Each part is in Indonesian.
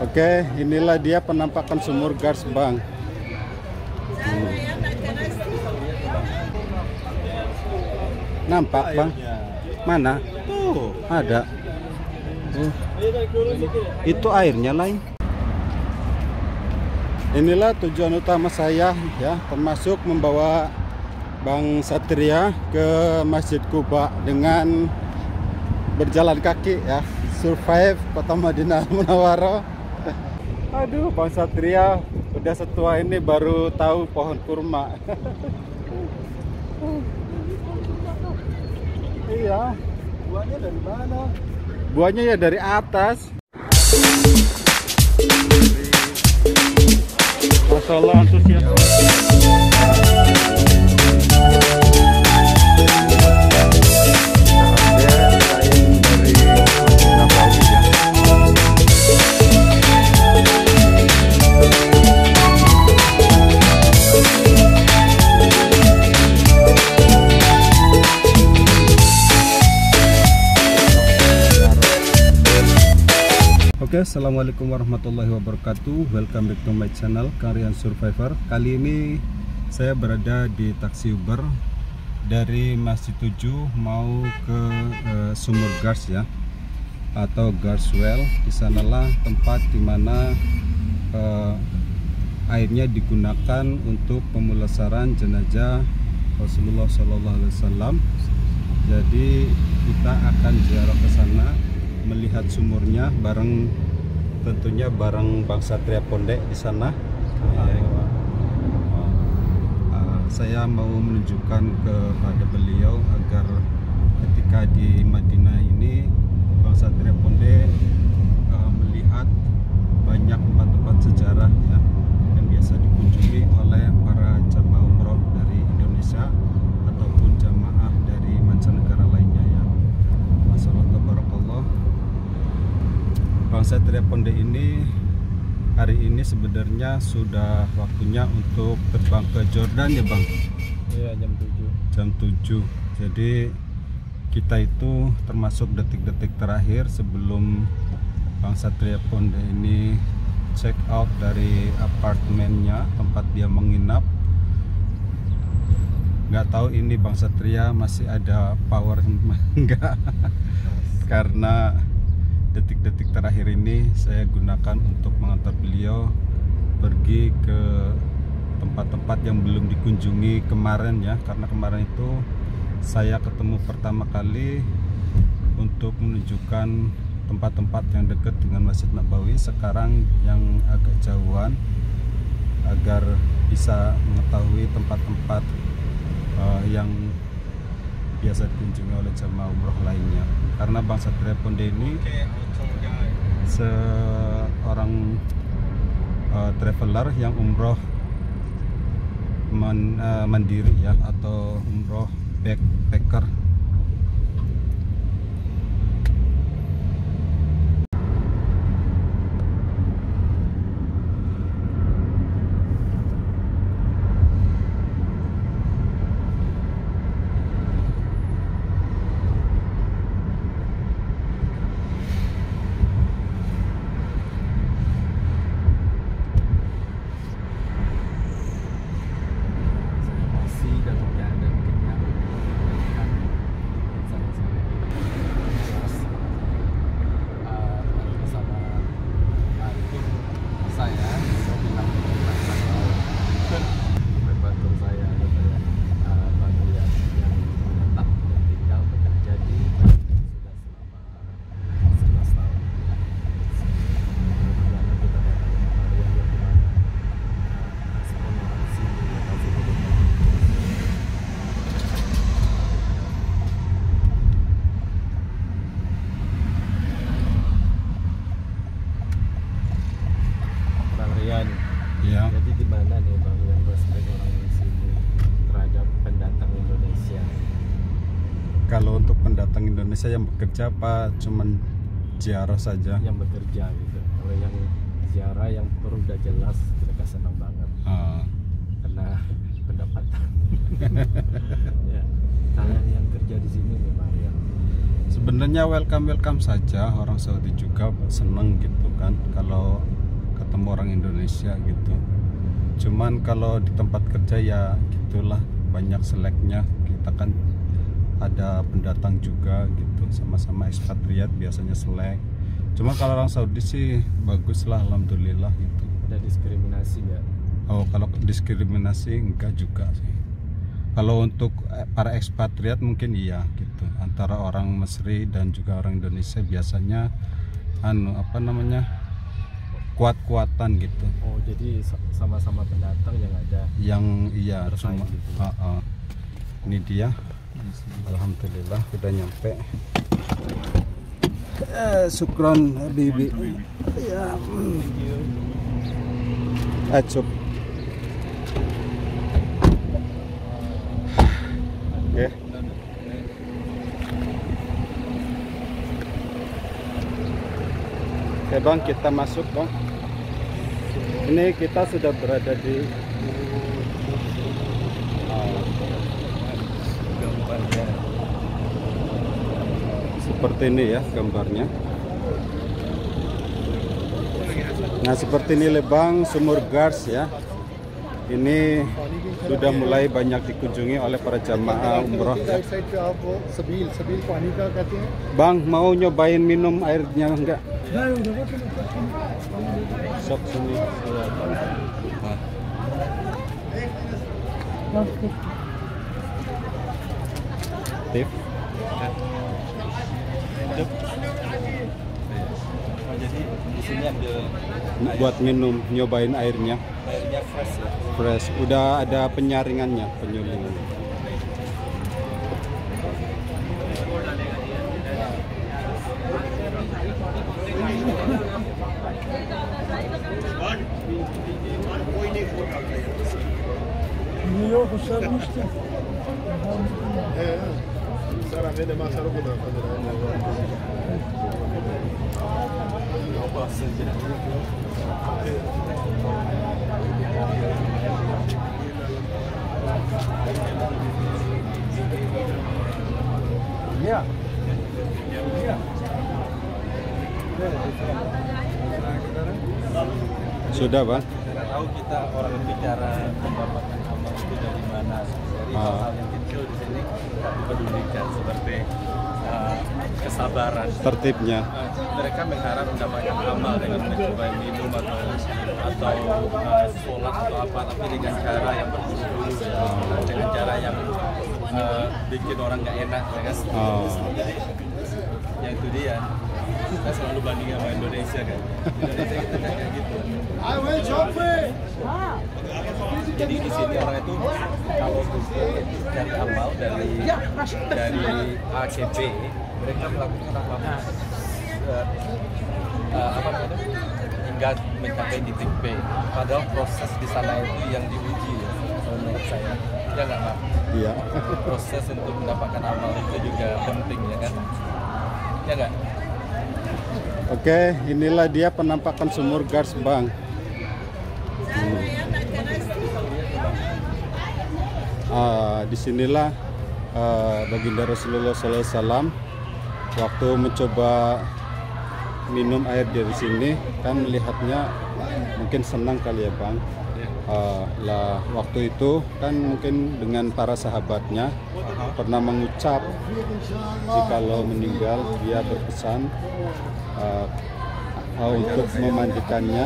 Oke, inilah dia penampakan sumur gas Bang. Nampak Bang? Mana? Tuh, Ada. Itu airnya lain. Inilah tujuan utama saya ya, termasuk membawa Bang Satria ke Masjid Quba dengan berjalan kaki ya, survive kota Madinah Munawwaroh. Aduh, Bang Satria udah setua ini baru tahu pohon kurma. Iya. buahnya dari mana? Buahnya ya dari atas. Masalah antusias. Oke, assalamualaikum warahmatullahi wabarakatuh. Welcome back to my channel Karyan Survivor. Kali ini saya berada di taksi Uber dari Masjid 7 mau ke sumur gas ya, atau gas well. Di sanalah tempat dimana airnya digunakan untuk pemulasaran jenazah Rasulullah SAW. Jadi kita akan ziarah ke sana, melihat sumurnya tentunya bareng Bang Satria Pondek di sana. Saya mau menunjukkan kepada beliau agar ketika di Madinah ini Bang Satria Pondek melihat banyak tempat-tempat sejarah ya, yang biasa dikunjungi oleh para jamaah umroh dari Indonesia ataupun jamaah dari mancanegara lainnya ya. Masyaallah tabarakallah. Bang Satria Pondek ini hari ini sebenarnya sudah waktunya untuk terbang ke Jordan ya Bang? Iya, jam 7. Jam 7. Jadi kita itu termasuk detik-detik terakhir sebelum Bang Satria Pondek ini check out dari apartemennya, tempat dia menginap. Nggak tahu ini Bang Satria masih ada power enggak, karena detik-detik terakhir ini saya gunakan untuk mengantar beliau pergi ke tempat-tempat yang belum dikunjungi kemarin ya, karena kemarin itu saya ketemu pertama kali untuk menunjukkan tempat-tempat yang dekat dengan Masjid Nabawi. Sekarang yang agak jauhan agar bisa mengetahui tempat-tempat yang biasa dikunjungi oleh jamaah umroh lainnya. Karena Bang Satria Pondek ini seorang traveler yang umroh mandiri ya, atau umroh backpacker. Ya. Jadi gimana nih Bang yang prospek orang di sini terhadap pendatang Indonesia? Kalau untuk pendatang Indonesia yang bekerja apa cuman ziarah saja? Yang bekerja gitu. Kalau yang ziarah yang perlu udah jelas mereka senang banget. Karena pendapatan. Ya. Kalau yang kerja di sini nih Bang ya, Sebenarnya welcome saja, orang Saudi juga seneng gitu kan kalau ketemu orang Indonesia gitu. Cuman kalau di tempat kerja ya gitulah, banyak seleknya. Kita kan ada pendatang juga gitu, sama-sama ekspatriat biasanya selek. Cuma kalau orang Saudi sih bagus lah, alhamdulillah gitu. Ada diskriminasi nggak? Oh, kalau diskriminasi enggak juga sih. Kalau untuk para ekspatriat mungkin iya gitu. Antara orang Mesri dan juga orang Indonesia biasanya kuat-kuatan gitu. Oh, jadi sama-sama pendatang yang ada. Yang iya bersaing cuma gitu. Ini dia. Alhamdulillah udah nyampe. Syukron Bibi. Ya. Acuk. Oke. Oke Bang, kita masuk Bang. Ini kita sudah berada di Gambarnya. seperti ini ya gambarnya. Nah seperti ini Lebang Sumur Gars ya. Ini sudah mulai banyak dikunjungi oleh para jamaah umroh ya. Bang, mau nyobain minum airnya enggak? Sok sini. Tip. Jadi di sini ambil Buat minum, nyobain airnya. airnya fresh ya. Fresh, udah ada penyaringannya, penyulingan. Iya. Sudah Bang? Karena tahu kita orang bicara mendapatkan amal itu dari mana. Dari hal-hal yang kecil di sini tak dipedulikan seperti kesabaran. Tertibnya. Mereka mengharap mendapatkan amal dengan mencoba minum atau sholat atau apa, tapi dengan cara yang berburu-buru, dengan cara yang bikin orang nggak enak, ya kan? Jadi yang itu dia. Kita selalu banding sama Indonesia kan. Indonesia kita nggak kayak gitu. Jadi di sini orang itu kalau cari amal dari AKP, mereka melakukan apa hingga mencapai titik B. Padahal proses di sana itu yang diuji ya, menurut saya. Ya nggak Pak? Iya. Proses untuk mendapatkan amal itu juga penting ya kan? Ya nggak? Oke, inilah dia penampakan Sumur Gars Bang. Disinilah baginda Rasulullah SAW waktu mencoba minum air dari sini kan melihatnya mungkin senang kali ya Bang. Lah waktu itu kan mungkin dengan para sahabatnya pernah mengucap jikalau meninggal dia berpesan untuk memandikannya,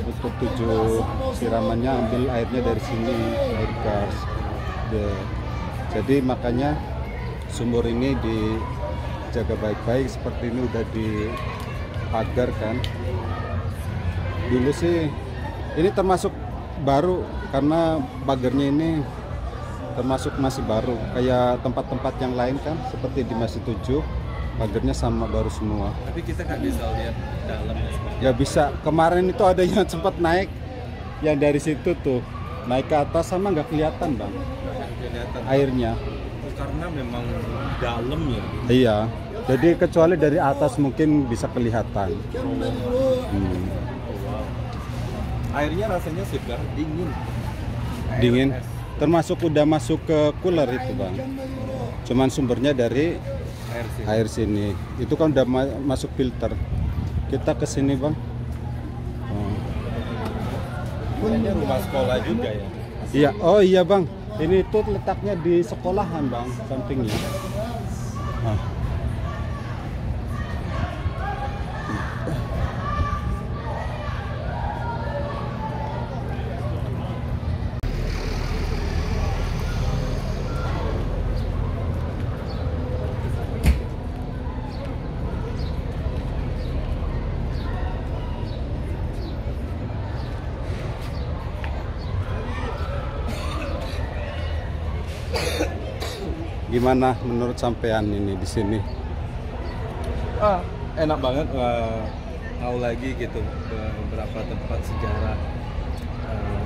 untuk 7 siramannya ambil airnya dari sini, air Gars. Jadi makanya sumur ini dijaga baik-baik seperti ini, udah dipagar kan. Dulu sih ini termasuk baru karena pagarnya ini termasuk masih baru, kayak tempat-tempat yang lain kan seperti di Masjid 7 pagarnya sama baru semua. Tapi kita nggak bisa lihat dalam ya. Nggak bisa. Kemarin itu ada yang sempat naik yang dari situ tuh naik ke atas sama nggak kelihatan Bang Kelihatan. airnya. Karena memang dalam ya. Iya. Jadi kecuali dari atas mungkin bisa kelihatan. Airnya rasanya segar, dingin. Dingin. es. Termasuk udah masuk ke cooler itu Bang. Cuman sumbernya dari air sini. Itu kan udah masuk filter. Kita ke sini, Bang. Ini rumah sekolah juga ya? Iya, oh iya, Bang. Ini tuh letaknya di sekolahan, Bang, sampingnya. Gimana menurut sampean ini di sini? Enak banget, mau lagi gitu beberapa tempat sejarah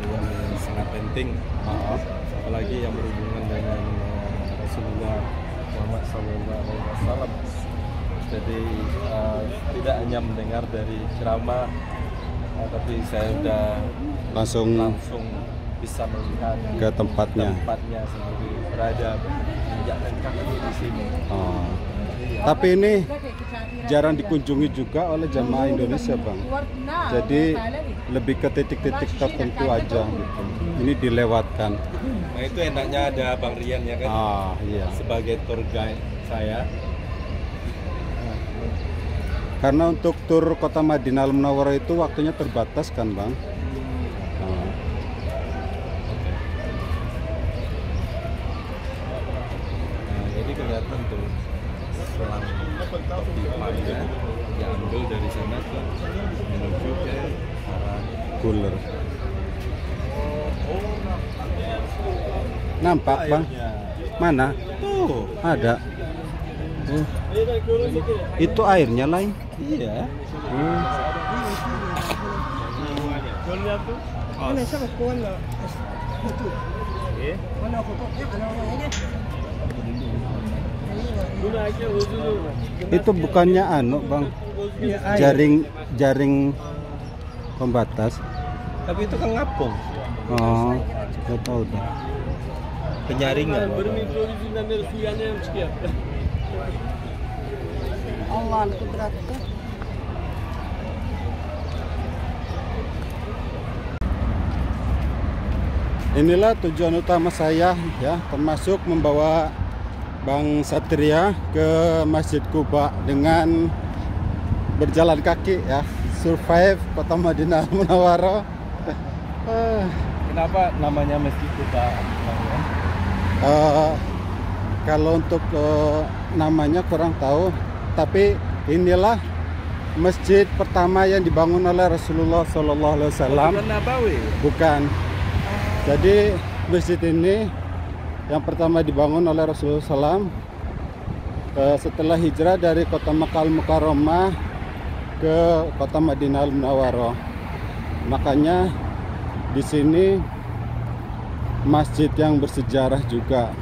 yang sangat penting, apalagi yang berhubungan dengan Rasulullah Muhammad SAW. Jadi tidak hanya mendengar dari ceramah, tapi saya sudah langsung bisa melihat ke tempatnya sendiri, berada menginjakkan kaki di sini. Tapi ini jarang dikunjungi juga oleh jamaah Indonesia, Bang. Jadi lebih ke titik-titik tertentu aja gitu. Ini dilewatkan. Nah, itu enaknya ada Bang Rian ya kan? Iya. Sebagai tour guide saya. Karena untuk tur kota Madinah Al-Munawwarah itu waktunya terbatas kan, Bang? Jadi kelihatan tuh selang pipanya diambil dari sana tuh menuju ke arah Cooler. Nampak, Bang? Mana? Tuh, Ada. Itu airnya lain. iya. Itu bukannya Bang, jaring pembatas. Tapi itu kan ngapung. Nggak tahu dah. Penyaringan. Allah al-Qudratnya. Inilah tujuan utama saya ya, termasuk membawa Bang Satria ke Masjid Quba dengan berjalan kaki ya, survive kota Madinah Al-Munawwarah. Kenapa namanya Masjid Quba? Kalau untuk namanya kurang tahu, tapi inilah masjid pertama yang dibangun oleh Rasulullah SAW. Bukan Nabawi? Bukan. Jadi masjid ini yang pertama dibangun oleh Rasulullah SAW setelah hijrah dari kota Makkah Al-Mukarramah ke kota Madinah Al-Munawwarah. Makanya di sini masjid yang bersejarah juga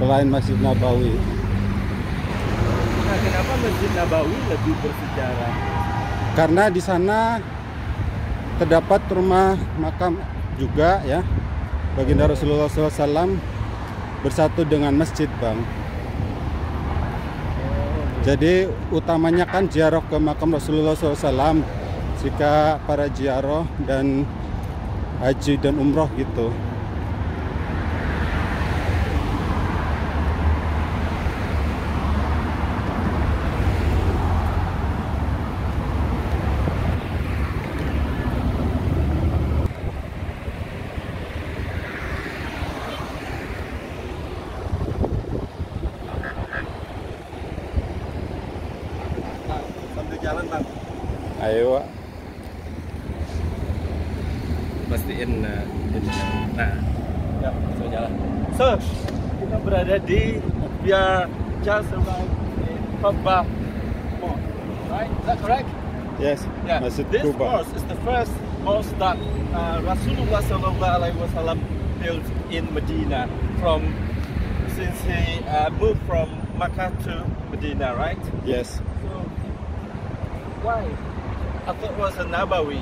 selain Masjid Nabawi. Nah, kenapa Masjid Nabawi lebih bersejarah? Karena di sana terdapat rumah makam juga ya, baginda Rasulullah SAW bersatu dengan masjid, Bang. Jadi utamanya kan ziarah ke makam Rasulullah SAW jika para ziarah dan haji dan umroh gitu. Jalan, Bang. Ayo. Pastiin nah, ya, saya jalan. So, kita berada di just around Quba Mosque, right? Is that correct? Yes. Yeah. Masjid This Quba. mosque is the first mosque that Rasulullah SAW built in Medina since he moved from Makkah to Medina, right? Yes. So, why? I thought it was a Nabawi.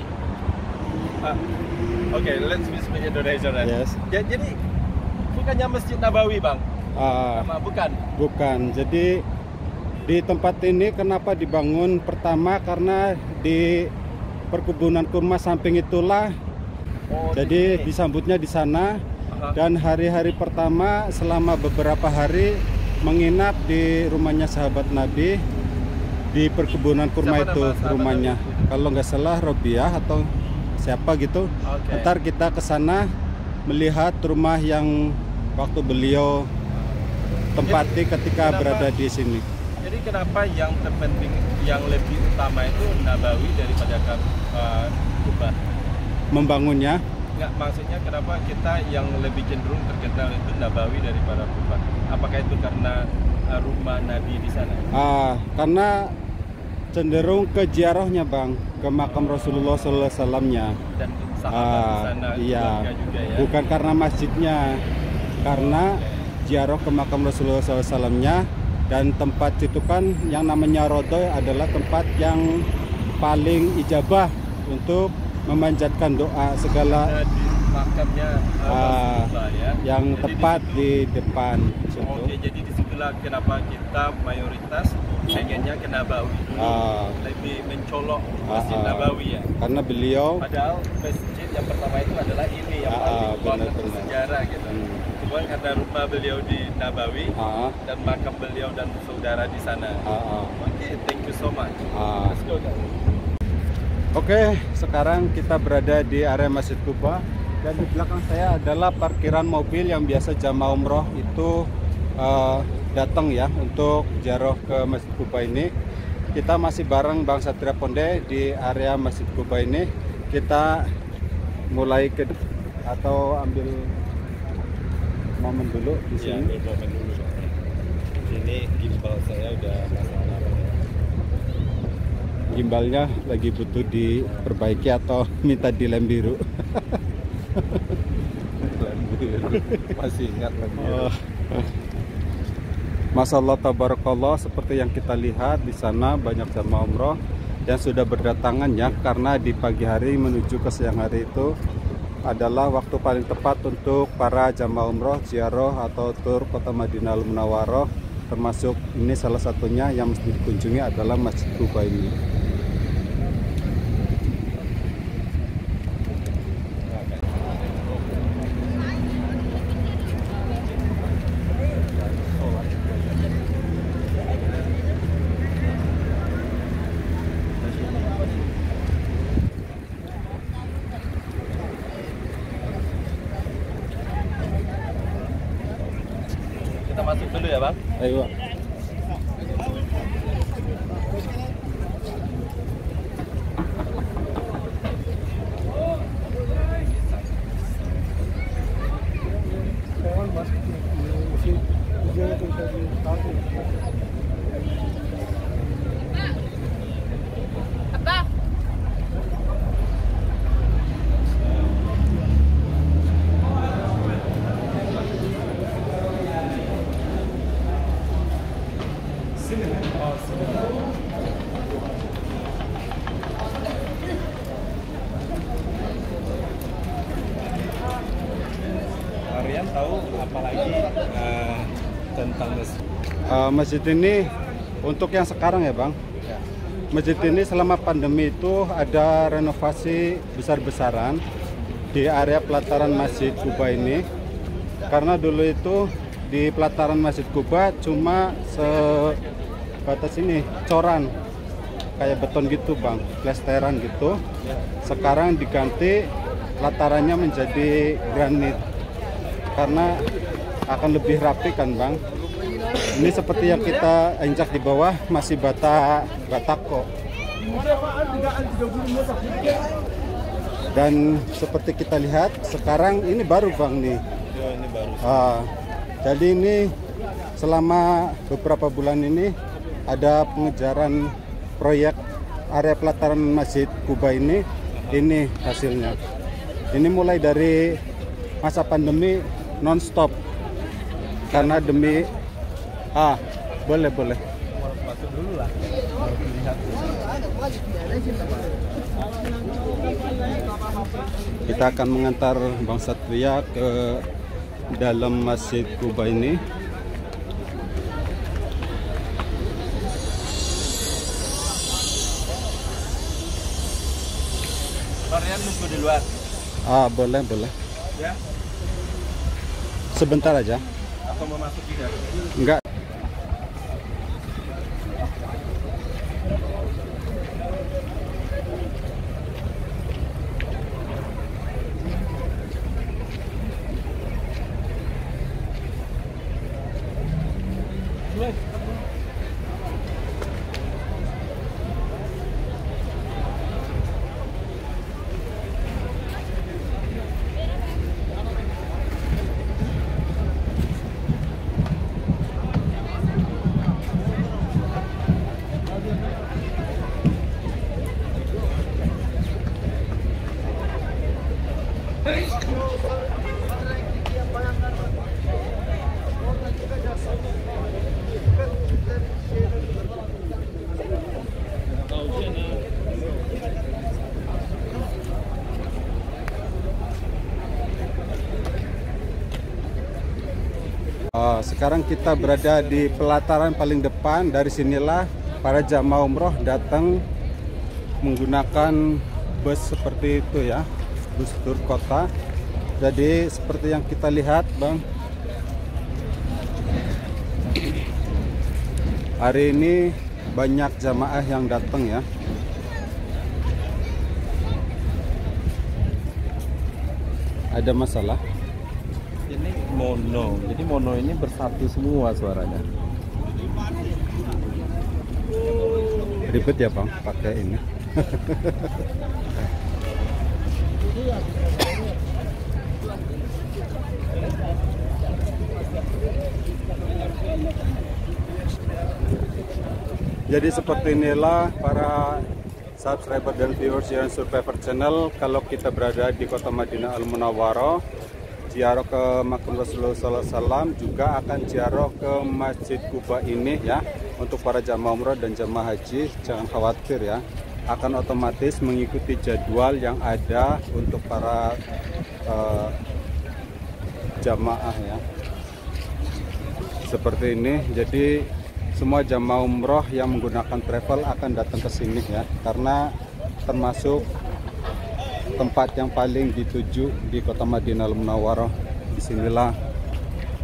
Okay, let's speak Indonesia then. Yes. Jadi bukannya Masjid Nabawi, Bang? Ah, Bukan. bukan. Jadi Di tempat ini kenapa dibangun? Pertama karena di perkebunan kurma samping itulah, jadi disambutnya di sana. Dan hari-hari pertama selama beberapa hari menginap di rumahnya sahabat Nabi di perkebunan kurma. Itu rumahnya, kalau nggak salah Robiah atau siapa gitu. Ntar kita ke sana melihat rumah yang waktu beliau tempati ketika berada di sini. Jadi kenapa yang terpenting, yang lebih utama itu Nabawi daripada Kubah? Membangunnya? Nggak, maksudnya kenapa kita yang lebih cenderung terkenal itu Nabawi daripada Kubah? Apakah itu karena rumah Nabi di sana? Karena cenderung ke ziarahnya Bang, ke makam Rasulullah SAW-nya. Dan sahabat di sana, iya, juga ya? Bukan karena masjidnya, karena ziarah ke makam Rasulullah SAW-nya. Dan tempat itu kan yang namanya Rodoy adalah tempat yang paling ijabah untuk memanjatkan doa segala di makamnya ya? yang jadi tepat di depan situ. Oke, jadi disitulah kenapa kita mayoritas pengennya ke Nabawi, lebih mencolok Masjid Nabawi ya, karena beliau padahal masjid yang pertama itu adalah ini yang paling banget bersejarah gitu. Cuma karena rumah beliau di Nabawi dan makam beliau dan saudara di sana. Oke, thank you so much. Let's go guys. Oke, sekarang kita berada di area Masjid Kubah dan di belakang saya adalah parkiran mobil yang biasa jamaah umroh itu datang ya untuk ziarah ke Masjid Kubah ini. Kita masih bareng Bang Satria Ponde di area Masjid Kubah ini. Kita mulai ke atau ambil momen dulu di sini. Ya, momen dulu. Ini gimbal saya udah masalah. Gimbalnya lagi butuh diperbaiki atau minta dilem biru. Lem biru. Masih ingat lem biru. Masya Allah tabarakallah, seperti yang kita lihat di sana banyak jamaah umroh yang sudah berdatangan ya, karena di pagi hari menuju ke siang hari itu adalah waktu paling tepat untuk para jamaah umroh ziarah atau tur kota Madinah Al-Munawwarah, termasuk ini salah satunya yang mesti dikunjungi adalah Masjid Kubah ini. Kita masuk dulu ya Bang. Ayo. Kalian tahu apalagi tentang masjid ini untuk yang sekarang ya Bang? Ya. Masjid ini selama pandemi itu ada renovasi besar-besaran di area pelataran Masjid Kubah ini. Karena dulu itu di pelataran Masjid Kubah cuma sebatas ini, coran kayak beton gitu Bang, plesteran gitu. Sekarang diganti pelatarannya menjadi granit karena akan lebih rapi kan Bang. Ini seperti yang kita injak di bawah masih bata kok. Dan seperti kita lihat sekarang ini baru Bang nih. Ini baru. Jadi ini selama beberapa bulan ini ada pengejaran proyek area pelataran Masjid Kubah ini hasilnya. Ini mulai dari masa pandemi non-stop karena demi boleh Masuk dulu lah. Lihat. kita akan mengantar Bang Satria ke dalam Masjid Kubah ini. Varian nunggu di luar. Ah, boleh, boleh. Ya? Sebentar aja. Atau mau masuk juga? Enggak. Sekarang kita berada di pelataran paling depan. Dari sinilah para jamaah umroh datang menggunakan bus seperti itu ya, bus tur kota. Jadi seperti yang kita lihat, Bang, hari ini banyak jamaah yang datang ya. Ada masalah? Ini mono, jadi mono ini bersatu semua suaranya. Ribet ya Bang, pakai ini. Jadi seperti inilah para subscriber dan viewers yang Survivor Channel. Kalau kita berada di kota Madinah Al Munawwaroh, ziarah ke makam Rasulullah SAW, juga akan ziarah ke Masjid Quba ini ya. Untuk para jamaah umrah dan jamaah haji, jangan khawatir ya, akan otomatis mengikuti jadwal yang ada untuk para jamaah ya. Seperti ini, jadi semua jamaah umroh yang menggunakan travel akan datang ke sini ya, karena termasuk tempat yang paling dituju di kota Madinah Al Munawwaroh. Disinilah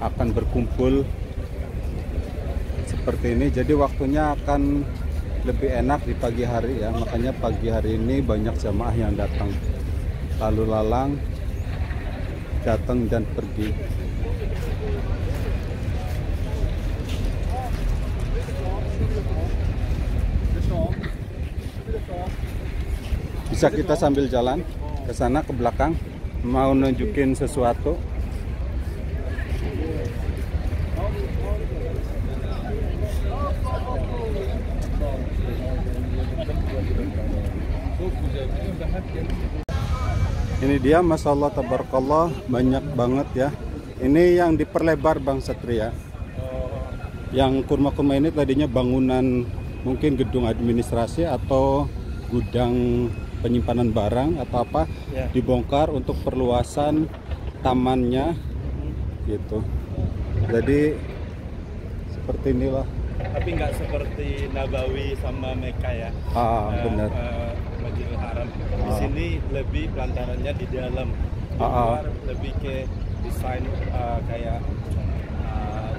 akan berkumpul seperti ini. Jadi waktunya akan lebih enak di pagi hari ya, makanya pagi hari ini banyak jamaah yang datang, lalu lalang datang dan pergi. Bisa kita sambil jalan ke sana ke belakang, mau nunjukin sesuatu. Ini dia, Masya Allah, tabarakallah, banyak banget ya. Ini yang diperlebar Bang Satria. Yang kurma-kurma ini tadinya bangunan, mungkin gedung administrasi atau gudang penyimpanan barang atau apa ya, dibongkar untuk perluasan tamannya gitu. Jadi seperti inilah. Tapi nggak seperti Nabawi sama Mekah ya. Benar. Masjidil Haram. Di sini lebih pelantarannya di dalam. Di luar lebih ke desain kayak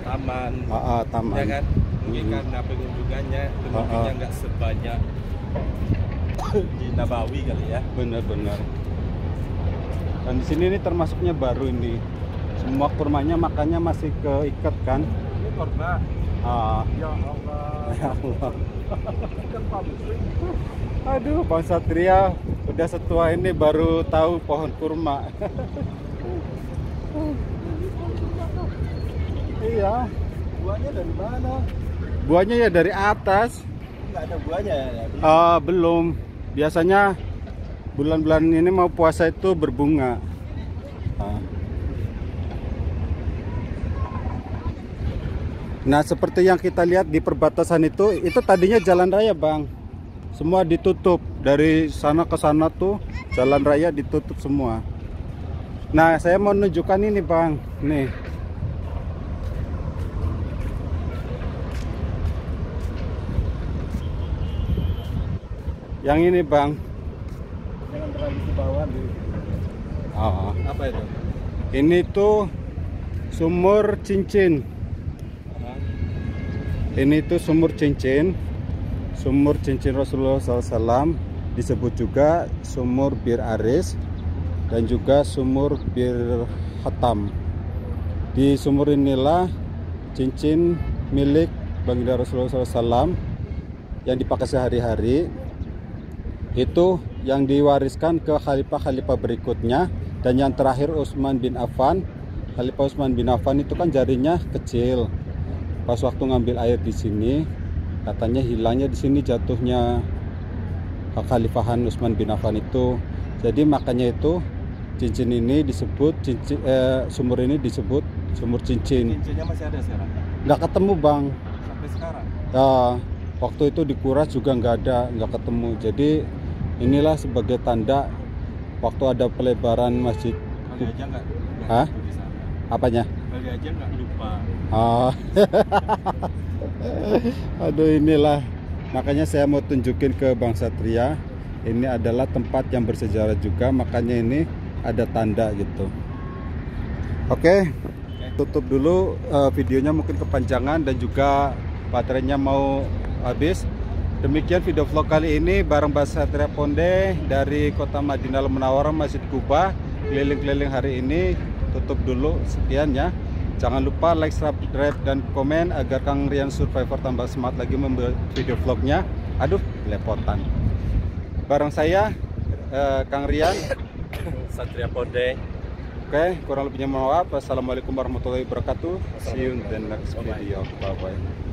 taman. Taman. Ya kan? Mungkin karena pengunjungannya pengunjungnya nggak sebanyak di Nabawi kali ya. Benar-benar. Dan di sini ini termasuknya baru ini. Semua kurmanya makanya masih keikat kan? Ini kurma. Ya Allah. Ya Allah. Aduh, Bang Satria udah setua ini baru tahu pohon kurma. Iya. Buahnya dari mana? Buahnya ya dari atas. Nggak ada buahnya ya? Belum. Biasanya bulan-bulan ini mau puasa itu berbunga. Nah, seperti yang kita lihat di perbatasan itu tadinya jalan raya, Bang. Semua ditutup. Dari sana ke sana tuh jalan raya ditutup semua. Nah, saya mau menunjukkan ini, Bang. Nih. Yang ini, Bang. tradisi bawah di Oh. apa itu? Ini tuh sumur cincin. Ini tuh sumur cincin Rasulullah SAW. Disebut juga sumur Bir Aris dan juga sumur Bir Hatam. Di sumur inilah cincin milik baginda Rasulullah SAW yang dipakai sehari-hari itu yang diwariskan ke khalifah-khalifah berikutnya, dan yang terakhir Utsman bin Affan. Khalifah Utsman bin Affan itu kan jarinya kecil. Pas waktu ngambil air di sini, katanya hilangnya di sini jatuhnya kekhalifahan Utsman bin Affan itu. Jadi makanya itu cincin ini disebut sumur ini disebut sumur cincin. Cincinnya masih ada sekarang? Nggak ketemu, Bang. Sampai sekarang? Ya, waktu itu dikuras juga nggak ketemu. Jadi inilah sebagai tanda waktu ada pelebaran masjid. Kali aja nggak? Hah? Bisa. Apanya? Kali aja nggak lupa. Ah. Aduh, inilah makanya saya mau tunjukin ke Bang Satria. Ini adalah tempat yang bersejarah juga, makanya ini ada tanda gitu. Oke, tutup dulu videonya, mungkin kepanjangan dan juga baterainya mau habis. Demikian video vlog kali ini bareng Bang Satria Ponde dari Kota Madinah Munawwarah, Masjid Kuba, keliling-keliling hari ini. Tutup dulu, sekian ya. Jangan lupa like, subscribe, dan komen agar Kang Rian Survivor tambah semangat lagi membuat video vlognya. Aduh, lepotan. Bareng saya, Kang Rian Satria Ponde. Oke, kurang lebihnya mohon maaf. Wassalamualaikum warahmatullahi wabarakatuh. See you in the next video. Bye-bye.